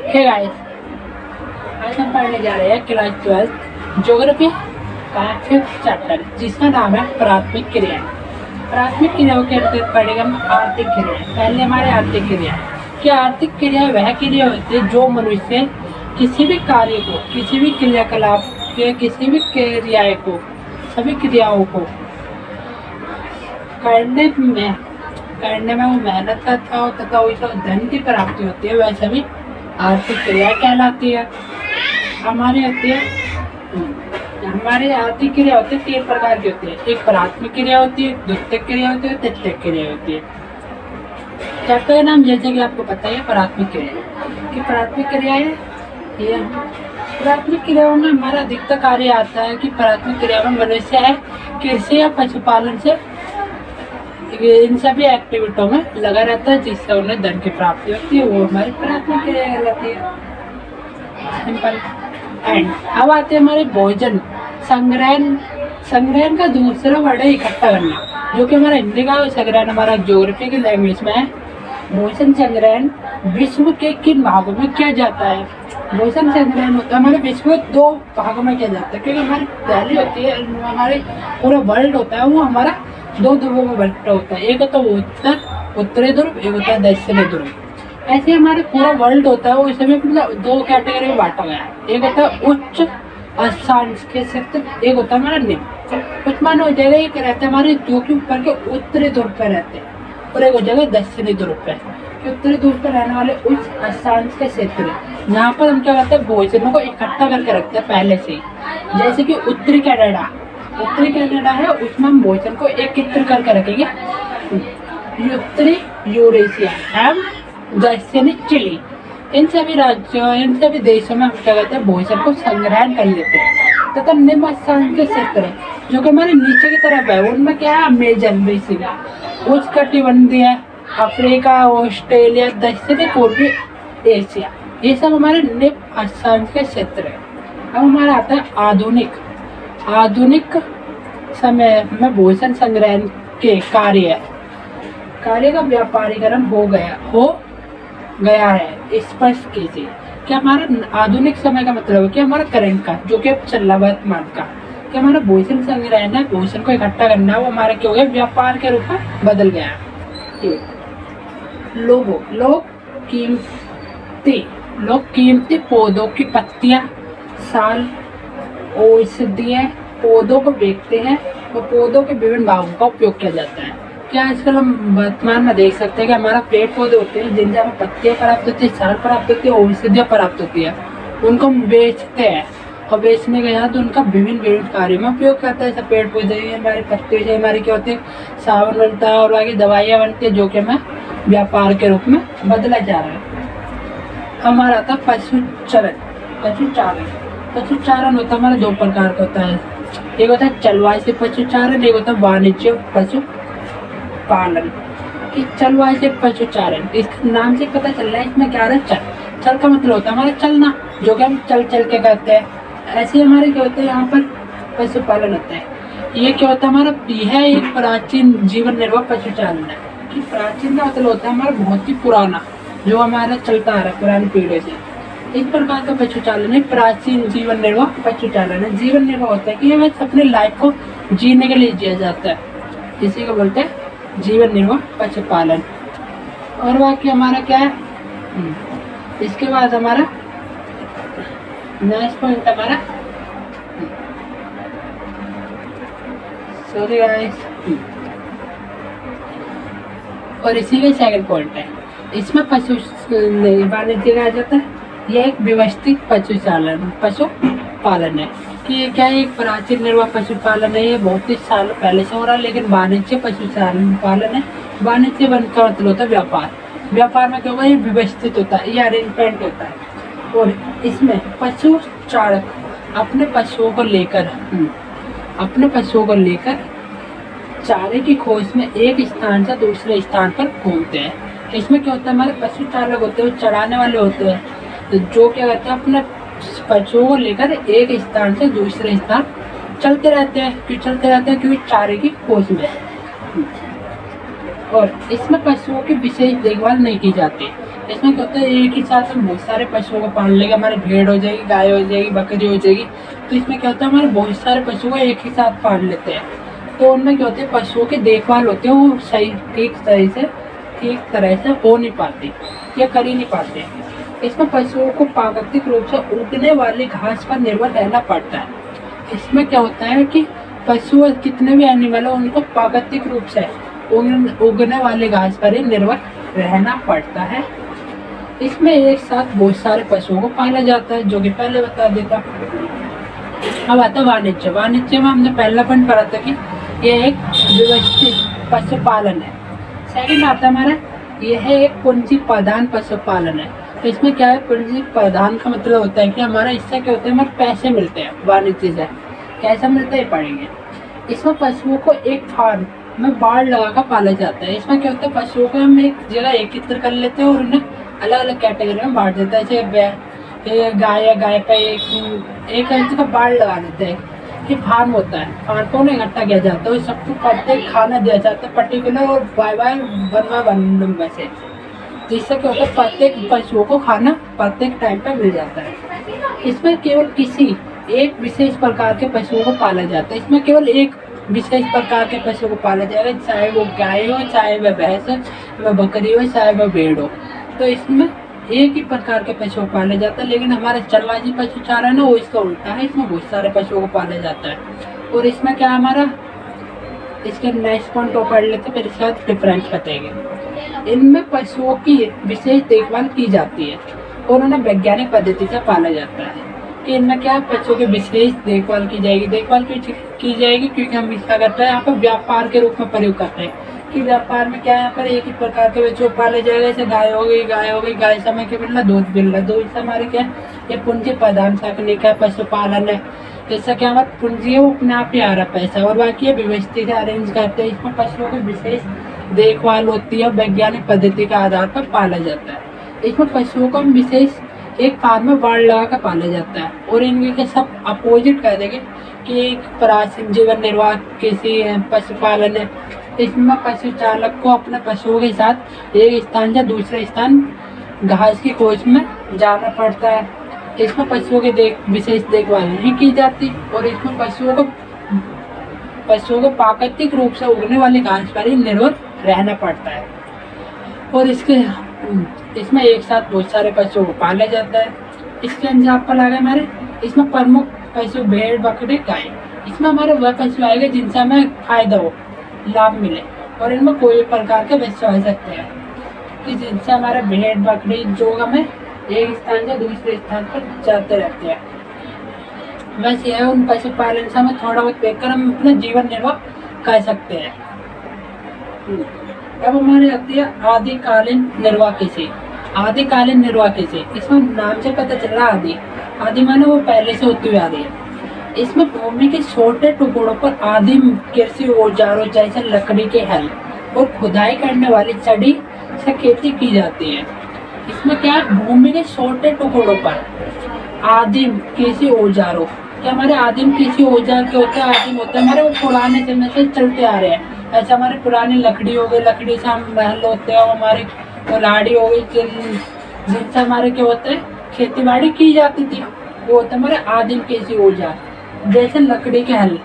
Hey guys, आज हम पढ़ने जा रहे हैं क्लास 12 ज्योग्राफी का 5th चैप्टर जिसका नाम है प्राथमिक क्रियाएं। प्राथमिक क्रियाओं के अंतर्गत पढ़ेंगे हम आर्थिक क्रियाएं। पहले हमारे आर्थिक क्रिया कि आर्थिक क्रिया वह क्रिया होती है जो मनुष्य किसी भी कार्य को, किसी भी क्रियाकलाप के, किसी भी क्रियाएं को, सभी क्रियाओं को करने में वो मेहनत करता हो तथा उसे धन की प्राप्ति होती है, वह सभी आर्थिक क्रिया कहलाती है। हमारी आर्थिक क्रिया होती है 3 प्रकार की होती है। एक प्राथमिक क्रिया होती है, द्वितीयक क्रिया होती है, तृतीयक क्रिया होती है। चैप्टर का नाम जैसे कि आपको पता है प्राथमिक क्रिया कि प्राथमिक क्रिया है ये। प्राथमिक क्रियाओं में हमारा अधिकतर कार्य आता है कि प्राथमिक क्रिया में मनुष्य है कृषि या पशुपालन से इन सभी एक्टिविटियों में लगा रहता है जिससे उन्हें धन की प्राप्ति होती है, वो हमारी प्राथमिक क्रिया कहलाती है। सिंपल। एंड अब आते हैं हमारे भोजन संग्रहण का दूसरा वर्ड है इकट्ठा करना, जो कि हमारा हिंदी का संग्रहण हमारा ज्योग्राफी की लैंग्वेज में है। भोजन संग्रहण विश्व के किन भागों में किया जाता है? भोजन संग्रहण होता है हमारे विश्व में 2 भागों में किया जाता है, क्योंकि हमारी पहली होती है हमारे पूरा वर्ल्ड होता है वो हमारा 2 ध्रुवों में बंटा होता है। एक होता है उत्तरी ध्रुव, एक होता है दक्षिणी ध्रुव। ऐसे हमारे पूरा वर्ल्ड होता है वो इसे भी मतलब 2 कैटेगरी में बांटा गया है। एक होता है उच्च अक्षांश के क्षेत्र, एक होता है हमारा निम्न। कुछ मान हो जाएगा एक रहते हैं हमारे जो कि ऊपर के उत्तरी ध्रुव पे रहते हैं और एक हो जाएगा दक्षिणी ध्रुव पे। उत्तरी ध्रुव पर रहने वाले उच्च अक्षांश के क्षेत्र यहाँ पर हम क्या करते हैं भोजनों को इकट्ठा करके रखते हैं पहले से ही। जैसे कि उत्तरी कनाडा है उसमें हम भोजन को एकत्रित करके रखेंगे। उत्तरी यूरेशिया एवं दक्षिणी चिली, इन सभी राज्यों इन सभी देशों में हम क्या करते हैं भोजन को संग्रहण कर लेते हैं। तथा निम्न अक्षांश के क्षेत्र जो कि हमारे नीचे की तरफ है उनमें क्या है अमेजन बेसिन, उष्णकटिबंधीय अफ्रीका, ऑस्ट्रेलिया, दक्षिणी पूर्वी एशिया, ये सब हमारे निम्न अक्षांश के क्षेत्र है। अब हमारा आता है आधुनिक समय में भोजन संग्रहण के कार्य का व्यापारीकरण हो गया है स्पष्ट कीजिए। क्या हमारा आधुनिक समय का मतलब है कि हमारा करंट का जो कि अब चल रहा वर्तमान का कि हमारा भोजन संग्रहण है, भोजन को इकट्ठा करना वो हमारा क्या हो गया व्यापार के रूप में बदल गया है। लोग कीमती पौधों की पत्तियां, साल, औषधीय पौधों को बेचते हैं और पौधों के विभिन्न भागों का उपयोग किया जाता है। क्या आजकल हम वर्तमान में देख सकते हैं कि हमारा पेड़ पौधे होते हैं जिनसे हमें पत्तियां प्राप्त होती है, साल प्राप्त होती है, औषधियाँ प्राप्त होती है, उनको हम बेचते हैं और बेचने के बाद उनका विभिन्न कार्यों में उपयोग करता है। जैसे पेड़ पौधे हमारे पत्ते से हमारी क्या होती है साबुन बनता है और बाकी दवाइयाँ बनती है जो कि हमें व्यापार के रूप में बदला जा रहा है। हमारा था पशुचारण होता है हमारा 2 प्रकार का होता है। एक होता है चलवाई पशुचारण, एक होता है वाणिज्य पशुपालन। कि चलवाई पशुचारण इसके नाम से पता चल रहा है इसमें क्या है चल का मतलब होता है हमारा चलना जो कि हम चल के करते हैं। ऐसे हमारे क्या होता है यहाँ पर पशुपालन होता है। ये क्या होता है हमारा यह एक प्राचीन जीवन निर्वाह पशुचारण है। कि प्राचीन का मतलब होता है हमारा बहुत ही पुराना जो हमारा चलता आ रहा है पुरानी पीढ़ी से। इस प्रकार का पशुचालन है प्राचीन जीवन निर्वाह पशुचालन है। जीवन निर्वाह होता है कि ये बस अपने लाइफ को जीने के लिए जिया जाता है, इसी को बोलते हैं जीवन निर्वाह पशुपालन। और बाकी हमारा क्या है इसके बाद हमारा नेक्स्ट पॉइंट हमारा सॉरी गाइस और इसी का सेकंड पॉइंट है। इसमें पशु वाणिज्य आ जाता है। यह एक व्यवस्थित पशुपालन है कि ये क्या एक प्राचीन निर्वाह पशुपालन है। ये बहुत ही साल पहले से हो रहा है, लेकिन वाणिज्य पशुपालन है। वाणिज्य बनता मतलब होता है व्यापार में क्या होगा ये व्यवस्थित होता है, ये अरेंजमेंट होता है। और इसमें पशु चालक अपने पशुओं को लेकर चारे की खोज में एक स्थान से दूसरे स्थान पर घूमते हैं। इसमें क्या होता है हमारे पशु चालक होते हैं, चराने वाले होते हैं, तो जो क्या करते हैं अपने पशुओं को लेकर एक स्थान से दूसरे स्थान चलते रहते हैं क्योंकि चारे की खोज में। और इसमें पशुओं की विशेष देखभाल नहीं की जाती इसमें क्या होता है, एक ही साथ हम बहुत सारे पशुओं को पाल लेंगे, हमारी भेड़ हो जाएगी, गाय हो जाएगी, बकरी हो जाएगी। तो इसमें क्या होता है, हमारे बहुत सारे पशुओं को एक ही साथ पाल लेते हैं। तो उनमें क्या होते हैं, पशुओं की देखभाल होती है वो सही ठीक तरह से हो नहीं पाती या कर ही नहीं पाते। इसमें पशुओं को प्राकृतिक रूप से उगने वाली घास पर निर्भर रहना पड़ता है। इसमें क्या होता है कि पशु कितने भी एनिमल हो, उनको प्राकृतिक रूप से उगने वाले घास पर ही निर्भर रहना पड़ता है। इसमें एक साथ बहुत सारे पशुओं को पाला जाता है, जो कि पहले बता देता। अब आता है वाणिज्य। वाणिज्य में हमने पहला पॉइंट पढ़ा था कि यह एक व्यवस्थित पशुपालन है। सेकंड आता है हमारा, यह एक पूंजी प्रधान पशुपालन है। तो इसमें क्या है, पूंजी प्रधान का मतलब होता है कि हमारा इससे क्या होता है, हमारे पैसे मिलते हैं वाणिज्य से। कैसा मिलता है पढ़ेंगे। इसमें पशुओं को एक फार्म में बाड़ लगाकर पाला जाता है। इसमें क्या होता है, पशुओं को हम एक जगह एकत्र कर लेते हैं और उन्हें अलग अलग कैटेगरी में बांट देते हैं। जैसे गाय पे एक जगह बाड़ लगा देते हैं। ये फार्म होता है, फार्म को इकट्ठा किया जाता है, सबको प्रत्येक खाना दिया जाता है पर्टिकुलर और बाय 1 नंबर से, जिससे क्या होता है प्रत्येक पशुओं को खाना प्रत्येक टाइम पे मिल जाता है। इसमें केवल किसी एक विशेष प्रकार के पशुओं को पाला जाता है। इसमें केवल एक विशेष प्रकार के पशु को पाला जाएगा, चाहे वो गाय हो, चाहे वह भैंस हो, वह बकरी हो, चाहे वह भेड़ हो। तो इसमें एक ही प्रकार के पशु को पाला जाता है। लेकिन हमारा चरवाही पशु चारा है ना, वो इसका उल्टा है, इसमें बहुत सारे पशुओं को पाला जाता है। और इसमें क्या हमारा, इसके नेक्स्ट पॉइंट को पढ़ लेते फिर इसके बाद डिफरेंस बताएंगे। इनमें पशुओं की विशेष देखभाल की जाती है और उन्हें वैज्ञानिक पद्धति से पाला जाता है। कि इनमें क्या पशुओं की विशेष देखभाल की जाएगी। देखभाल की जाएगी क्योंकि हम इसका करते हैं यहाँ पर व्यापार के रूप में प्रयोग करते हैं। कि व्यापार में क्या है, यहाँ पर एक ही प्रकार के बच्चों पाले जाएगा। जैसे गाय हो गई, गाय समय के मिल रहा, दूध मिल रहा। दूध से हमारे क्या है, ये पूंजी प्रधान तकनीक है, पशुपालन है। जैसा कि हमारा पूंजी है वो अपने आप ही आ रहा पैसा, और बाकी ये व्यवस्थित से अरेंज करते हैं। इसमें पशुओं की विशेष देखभाल होती है, वैज्ञानिक पद्धति के आधार पर पाला जाता है। इसमें पशुओं को विशेष एक फार्म में बाड़ लगा कर पाला जाता है। और इनके सब अपोजिट कह देंगे कि एक प्राचीन जीवन निर्वाह किसी पशुपालन है। इसमें पशु चालक को अपने पशुओं के साथ एक स्थान से दूसरे स्थान घास की खोज में जाना पड़ता है। इसमें पशुओं की विशेष देखभाल नहीं की जाती। और इसमें पशुओं को प्राकृतिक रूप से उगने वाली घास पर ही निर्भर रहना पड़ता है। और इसमें एक साथ बहुत सारे पशुओं को पाला जाता है। इसके एग्जाम्पल आ गए हमारे, इसमें प्रमुख पशु भेड़, बकरी, गाय। इसमें हमारे वह पशु आएंगे जिनसे हमें फायदा हो, लाभ मिले। और इनमें कोई प्रकार के पशु आ सकते हैं कि जिनसे हमारे भेड़, बकरी जो हमें एक स्थान से दूसरे स्थान पर जाते रहते हैं। बस यह उन पशुपालन से हमें थोड़ा बहुत देखकर हम अपना जीवन निर्वाह कर सकते हैं। अब हमारी आती है आदिकालीन निर्वाह कृषि। आदिकालीन निर्वाह कृषि, इसमें नाम से पता चल रहा आदि माने वो पहले से होती हुई आ रही है। इसमें भूमि के छोटे टुकड़ों पर आदिम कृषि औजारों जैसे लकड़ी के हल और खुदाई करने वाली छड़ी से खेती की जाती है। इसमें क्या है, भूमि के छोटे टुकड़ों पर आदिम कृषि औजारों, क्या हमारे आदिम कृषि औजार के होते हैं, आदिम होते हैं हमारे वो पुराने समय से चलते आ रहे हैं। ऐसे हमारी पुरानी लकड़ी हो गई, लकड़ी से हम महल होते हैं, और हमारी कुल्हाड़ी हो गई जिनसे हमारे क्या होते हैं खेती बाड़ी की जाती थी, वो होते हमारे आदिम कृषि औजार। जैसे लकड़ी के हल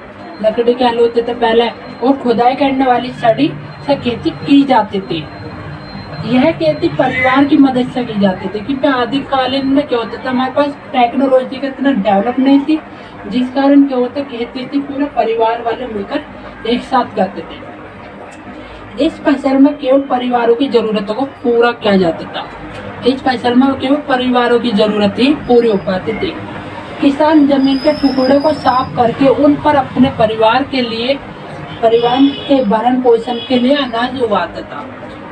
होते थे पहले, और खुदाई करने वाली छड़ी से खेती की जाती थी। यह खेती परिवार की मदद से की जाती थी, क्योंकि आदिकालीन में क्या होता था, हमारे पास टेक्नोलॉजी का इतना डेवलप नहीं थी, जिस कारण क्या होता खेती थी पूरे परिवार वाले मिलकर एक साथ करते थे। इस फसल में केवल परिवारों की जरूरतों को पूरा किया जाता था। इस फसल में केवल परिवारों की जरूरत ही पूरी हो पाती थी। किसान जमीन के टुकड़े को साफ करके उन पर अपने परिवार के भरण पोषण के लिए अनाज उगाता था।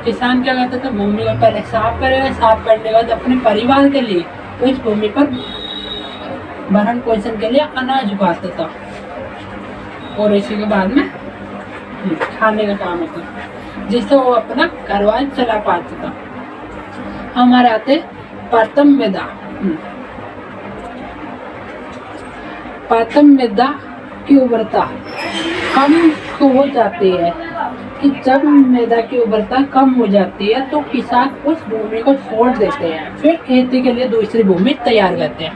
किसान क्या करता था, भूमि को पहले साफ करेगा, साफ करने के बाद अपने परिवार के लिए उस भूमि पर भरण पोषण के लिए अनाज उगाता था, और इसी के बाद में खाने का काम होता था, जिससे वो अपना कारोबार चला पाता था। हमारे आते प्रथम विधा की उर्वरता कम हो जाती है। कि जब मैदा की उर्वरता कम हो जाती है तो किसान उस भूमि को छोड़ देते हैं, फिर खेती के लिए दूसरी भूमि तैयार करते हैं।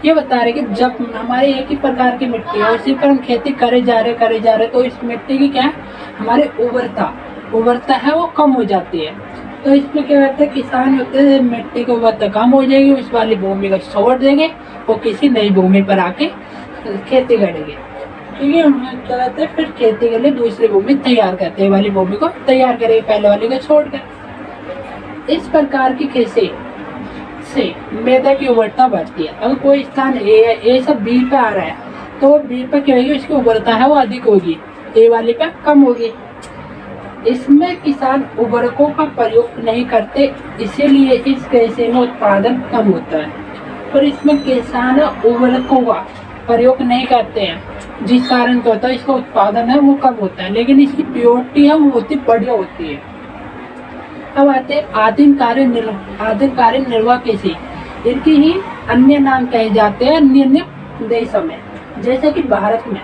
ये बता रहे कि जब हमारे एक ही प्रकार की मिट्टी है उसी पर हम खेती करे जा रहे तो इस मिट्टी की क्या है, हमारी उर्वरता है वो कम हो जाती है। तो इसमें क्या कहते हैं, किसान होते हैं मिट्टी की उर्वरता कम हो जाएगी, उस वाली भूमि को छोड़ देंगे, वो किसी नई भूमि पर आके खेती करेंगे। क्योंकि हम क्या कहते हैं, फिर खेती के लिए दूसरी भूमि तैयार करते हैं, वाली भूमि को तैयार करेंगे पहले वाली को छोड़कर। इस प्रकार की खेती से मैदा की उर्वरता बढ़ती है। अगर कोई स्थान ए से बी पे आ रहा है तो बी पे क्या होगी, उसकी उर्वरता है वो अधिक होगी, ए वाली पे कम होगी। इसमें किसान उर्वरकों का प्रयोग नहीं करते, इसीलिए इस कृषि में उत्पादन कम होता है। पर इसमें किसान उर्वरकों का प्रयोग नहीं करते हैं, जिस कारण क्या होता है, इसका उत्पादन है वो कम होता है, लेकिन इसकी प्योरिटी है वो बहुत ही बढ़िया होती है। अब आते हैं आदिम कार्य निर्वाह कृषि। इनकी ही अन्य नाम कहे जाते हैं अन्य देशों में, जैसे कि भारत में,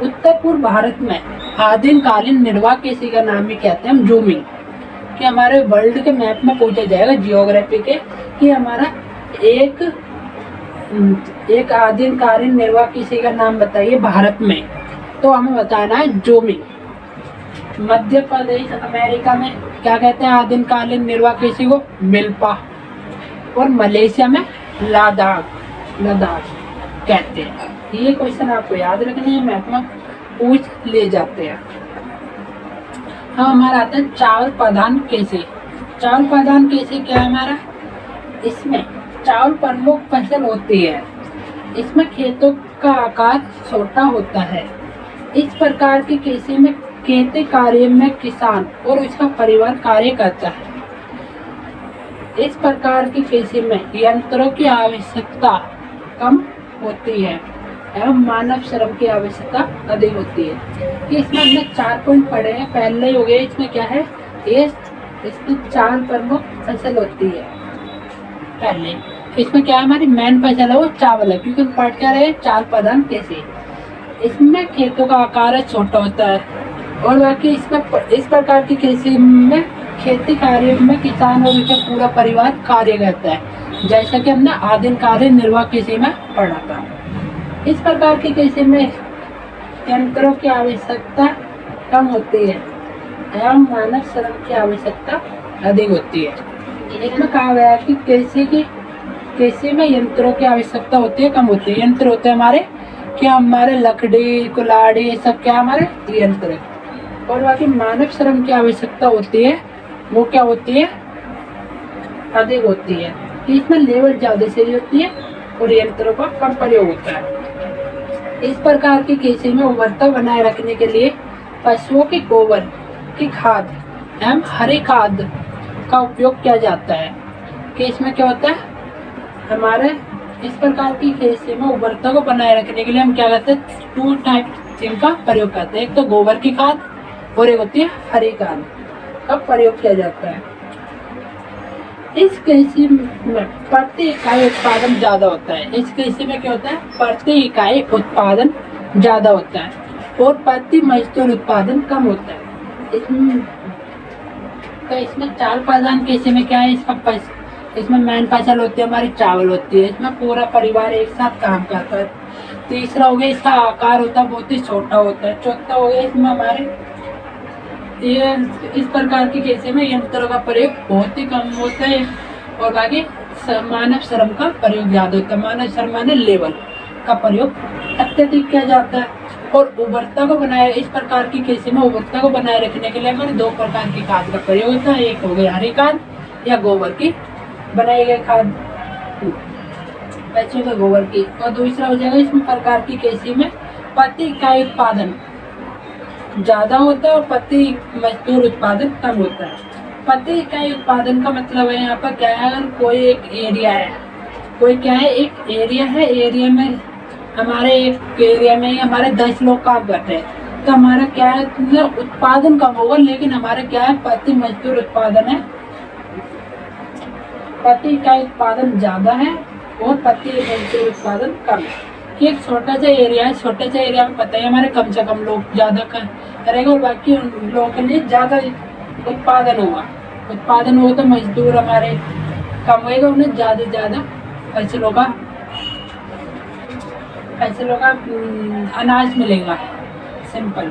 उत्तर पूर्व भारत में आदिम कालीन निर्वाह कृषि का नाम भी कहते हैं हम जूमिंग। कि हमारे वर्ल्ड के मैप में पूछा जाएगा जियोग्राफी के कि हमारा एक आदिम कालीन निर्वाह कृषि का नाम बताइए भारत में, तो हमें बताना है जूमिंग। मध्य प्रदेश अमेरिका में क्या कहते हैं आदिम कालीन निर्वाह कृषि को, मिल्पा। और मलेशिया में लद्दाख कहते हैं। ये क्वेश्चन आपको याद रखने हैं, मैथ में पूछ ले जाते हैं। अब हमारा आता है चावल प्रधान कृषि। चावल प्रधान कृषि क्या है हमारा, इसमें चावल प्रमुख फसल होती है। इसमें खेतों का आकार छोटा होता है। इस प्रकार की कृषि में खेती कार्य में किसान और उसका परिवार कार्य करता है। इस प्रकार की कृषि में यंत्रों की आवश्यकता कम होती है एवं मानव श्रम की आवश्यकता अधिक होती है। कि इसमें हमने 4 पॉइंट पढ़े हैं, पहले ही हो गए। इसमें क्या है, इसमें 4 प्रमुख फसल होती है। पहले इसमें क्या है, हमारी मेन फसल है वो चावल है, क्योंकि हम पढ़ क्या रहे, चावल प्रधान कृषि। इसमें खेतों का आकार छोटा होता है और बाकी इसमें इस प्रकार की कृषि में खेती कार्य में किसान और उसका पूरा परिवार कार्य करता है, जैसा कि हमने आदिम कार्य निर्वाह कृषि में पढ़ा था। इस प्रकार की कृषि में यंत्रों की आवश्यकता कम होती है एवं मानव श्रम की आवश्यकता अधिक होती है। इसमें कहा गया है कि कृषि में यंत्रों की आवश्यकता होती है कम होती है। यंत्र होते हैं हमारे लकड़ी कुल्हाड़ी, ये सब क्या हमारे यंत्र है। और बाकी मानव श्रम की आवश्यकता होती है वो क्या होती है, अधिक होती है। इसमें लेबर ज्यादा सही होती है और यंत्रों का कम प्रयोग होता है। इस प्रकार की कृषि में उर्वरता बनाए रखने के लिए पशुओं के गोबर की खाद एवं हरी खाद का उपयोग किया जाता है। कि इसमें क्या होता है, हमारे इस प्रकार की कृषि में उर्वरता को बनाए रखने के लिए हम क्या करते हैं, 2 टाइप इनका प्रयोग करते हैं। एक तो गोबर की खाद और एक होती है हरी खाद का प्रयोग किया जाता है। इस कृषि में प्रति इकाई उत्पादन ज्यादा होता है। इस कृषि में क्या होता है, प्रति इकाई उत्पादन ज्यादा होता है और प्रति मजदूर उत्पादन कम होता है। इसमें चावल प्रधान कृषि में क्या है, इसमें मेन फसल होती है हमारी चावल होती है। इसमें पूरा परिवार एक साथ काम करता है। तीसरा हो गया, इसका आकार होता है बहुत ही छोटा होता है। चौथा हो गया, इसमें हमारे इस प्रकार की कृषि में यंत्रों का प्रयोग बहुत ही कम होता है और बाकी मानव श्रम का प्रयोग ज्यादा होता है। मानव श्रम माने लेबर का प्रयोग अत्यधिक किया जाता है। और उर्वरता को बनाए, इस प्रकार की कृषि में उर्वरता को बनाए रखने के लिए हमारे 2 प्रकार की खाद का प्रयोग होता है। एक हो गई हरी खाद या गोबर की बनाई गई खाद, पशुओं के गोबर की। और दूसरा हो जाएगा, इस प्रकार की कृषि में प्रति इकाई उत्पादन ज्यादा होता है और प्रति मजदूर उत्पादन कम होता है। प्रति इकाई उत्पादन का मतलब है यहाँ पर क्या है, अगर कोई एक एरिया है, एक एरिया है, एरिया में हमारे 10 लोग काम करते हैं, तो हमारा क्या है, उत्पादन कम होगा, लेकिन हमारा क्या है, प्रति मजदूर उत्पादन है, प्रति इकाई उत्पादन ज्यादा है और प्रति मजदूर उत्पादन कम है। एक छोटा सा एरिया है, छोटे से एरिया में पता है हमारे कम से कम लोग, करेगा और बाकी उन लोगों के लिए ज़्यादा उत्पादन होगा तो मजदूर हमारे कम होएगा, उन्हें ज़्यादा से ज़्यादा फसलों का अनाज मिलेगा। सिंपल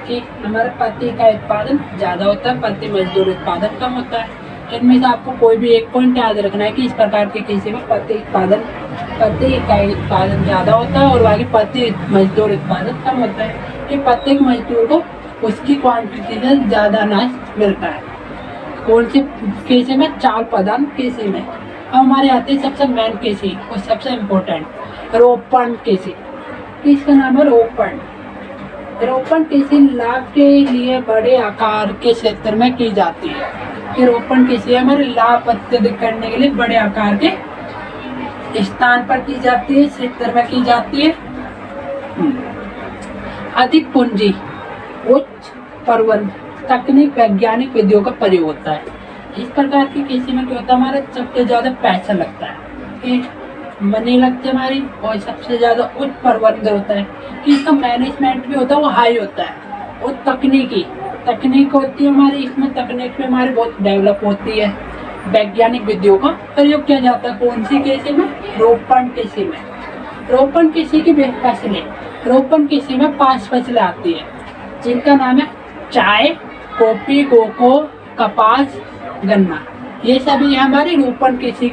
कि हमारे पत्ती का उत्पादन ज़्यादा होता है, पत्ती मजदूर उत्पादन कम होता है। इनमें से आपको कोई भी एक पॉइंट याद रखना है कि इस प्रकार के कृषि में पत्ती का उत्पादन ज़्यादा होता है और बाकी पत्ती मजदूर उत्पादन कम होता है कि प्रत्येक मजदूर को उसकी क्वांटिटी से ज़्यादा अनाज मिलता है। कौन सी कृषि में? चावल प्रधान कृषि में। अब हमारे आते हैं सबसे मेन कृषि और सबसे इम्पोर्टेंट रोपण कृषि। इसका नाम है रोपण कृषि लाभ के लिए बड़े आकार के क्षेत्र में की जाती है। कि रोपण कृषि हमारे लाभ अत्यधिक करने के लिए बड़े आकार के स्थान पर की जाती है, क्षेत्र में की जाती है। अधिक पूंजी, उच्च प्रबंधन, तकनीक, वैज्ञानिक विधियों का प्रयोग होता है। इस प्रकार की कृषि में क्या होता है? हमारा सबसे ज्यादा पैसा लगता है कि मनी लगती है हमारी, और सबसे ज्यादा उच्च प्रबंधन होता है कि इसका मैनेजमेंट भी होता है, वो हाई होता है। और तकनीक होती है हमारी, इसमें तकनीक भी हमारी बहुत डेवलप होती है। वैज्ञानिक विधियों का प्रयोग किया जाता है। कौन सी कृषि में? रोपण कृषि में। रोपण कृषि की फसलें, रोपण कृषि में 5 फसलें आती है जिनका नाम है चाय, कॉफी, कोको, कपास, गन्ना। ये सभी हमारी रोपण कृषि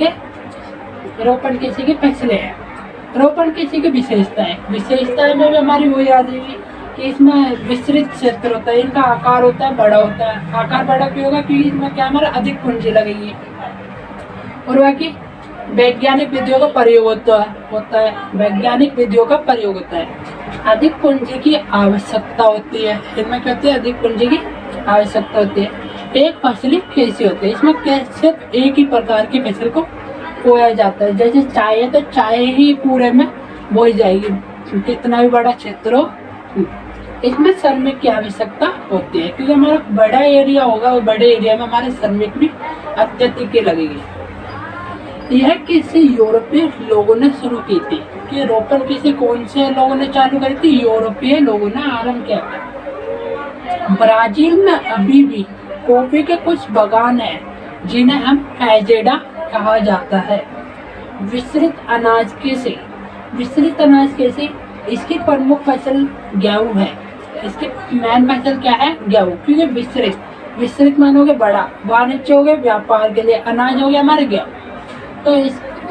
की फसलें हैं। रोपण कृषि की विशेषताएं में भी हमारी वो याद रहेगी कि इसमें विस्तृत क्षेत्र होता है, इनका आकार होता है बड़ा होता है। आकार बड़ा क्यों होगा? क्योंकि इसमें क्या हमारा अधिक पूंजी लगेगी। और बाकी वैज्ञानिक विधियों का प्रयोग होता है। वैज्ञानिक विधियों का प्रयोग होता है। अधिक पूंजी की आवश्यकता होती है। इनमें क्या होती है? अधिक पूंजी की आवश्यकता होती है। एक फसली कृषि होती है, इसमें सिर्फ एक ही प्रकार की फसल को बोया जाता है। जैसे चाय है तो चाय ही पूरे में बोई जाएगी, कितना भी बड़ा क्षेत्र हो। इसमें श्रमिक की आवश्यकता होती है क्योंकि हमारा बड़ा एरिया होगा और बड़े एरिया में हमारे श्रमिक भी अत्यधिक लगेगी। यह कृषि यूरोपीय लोगों ने शुरू की थी। कि रोपण कृषि कौन से लोगों ने चालू करी थी? यूरोपीय लोगों ने आरंभ किया था। ब्राजील में अभी भी कॉफी के कुछ बागान हैं जिन्हें हम फैजेडा कहा जाता है। विस्तृत अनाज कृषि, इसकी प्रमुख फसल गेहूं है। इसकी मेन फसल क्या है? गेहूं। क्योंकि विस्तृत मानोगे बड़ा, वाणिज्य हो गया, व्यापार के लिए, अनाज हो गया हमारे गेहूं। तो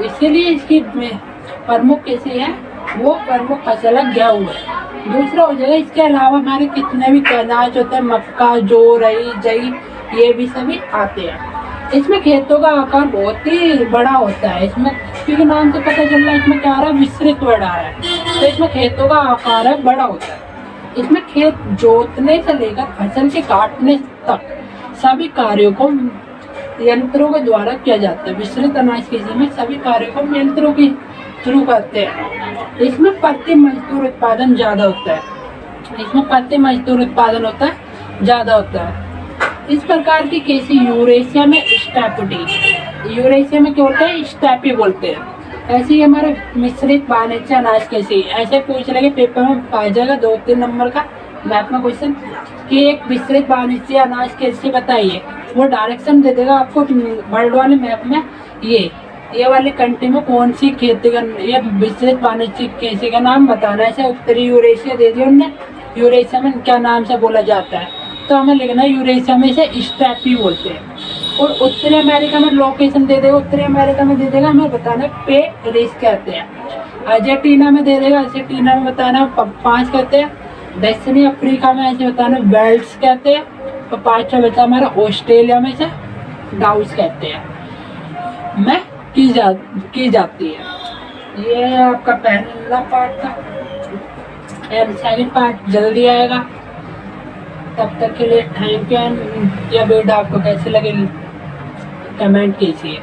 इसीलिए इसकी प्रमुख कृषि है, वो प्रमुख फसल है गेहूं है। दूसरा हो जाएगा, इसके अलावा हमारे कितने भी अनाज होते हैं, मक्का, जौ, राई, जई, ये भी सभी आते हैं। इसमें खेतों का आकार बहुत ही बड़ा होता है। इसमें क्योंकि नाम से पता चल रहा है इसमें क्या आ रहा है? विस्तृत बड़ा है, तो इसमें खेतों का आकार है बड़ा होता है। इसमें खेत जोतने से लेकर फसल के काटने तक सभी कार्यों को यंत्रों के द्वारा किया जाता है। विस्तृत अनाज कृषि में सभी कार्यों को यंत्रों के थ्रू करते हैं। इसमें प्रति मजदूर उत्पादन ज़्यादा होता है। इस प्रकार की कृषि यूरेशिया में क्या होता है? स्टेपी बोलते हैं। ऐसे ही हमारे मिश्रित वाणिज्य अनाज कृषि, ऐसे पूछ लेंगे पेपर में आ जाएगा 2-3 नंबर का मैथ में क्वेश्चन कि एक विस्तृत वाणिज्य अनाज कृषि बताइए। वो डायरेक्शन दे देगा आपको वर्ल्ड वाले मैप में, ये वाली कंट्री में कौन सी खेती का ये विस्तृत वाणिज्य कृषि का नाम बताना है। ऐसे उत्तरी यूरेशिया दे दिया उन्होंने, यूरेशिया में क्या नाम से बोला जाता है, तो हमें लिखना है यूरेशिया में इसे स्टेपी बोलते हैं। और उत्तरी अमेरिका में लोकेशन दे देगा, उत्तरी अमेरिका में दे देगा हमें बताना पेरिस कहते हैं। अर्जेंटीना में दे देगा, अर्जेंटीना में बताना 5 कहते हैं। दक्षिणी अफ्रीका में ऐसे बताना वेल्स कहते हैं। और 5वां बचा हमारा ऑस्ट्रेलिया में से डाउस कहते हैं में की जाती है। ये आपका पहला पार्ट था, एंड सेकंड पार्ट जल्दी आएगा। तब तक के लिए थैंक यू। एंड यह वीडियो आपको कैसी लगेगी कमेंट कीजिए।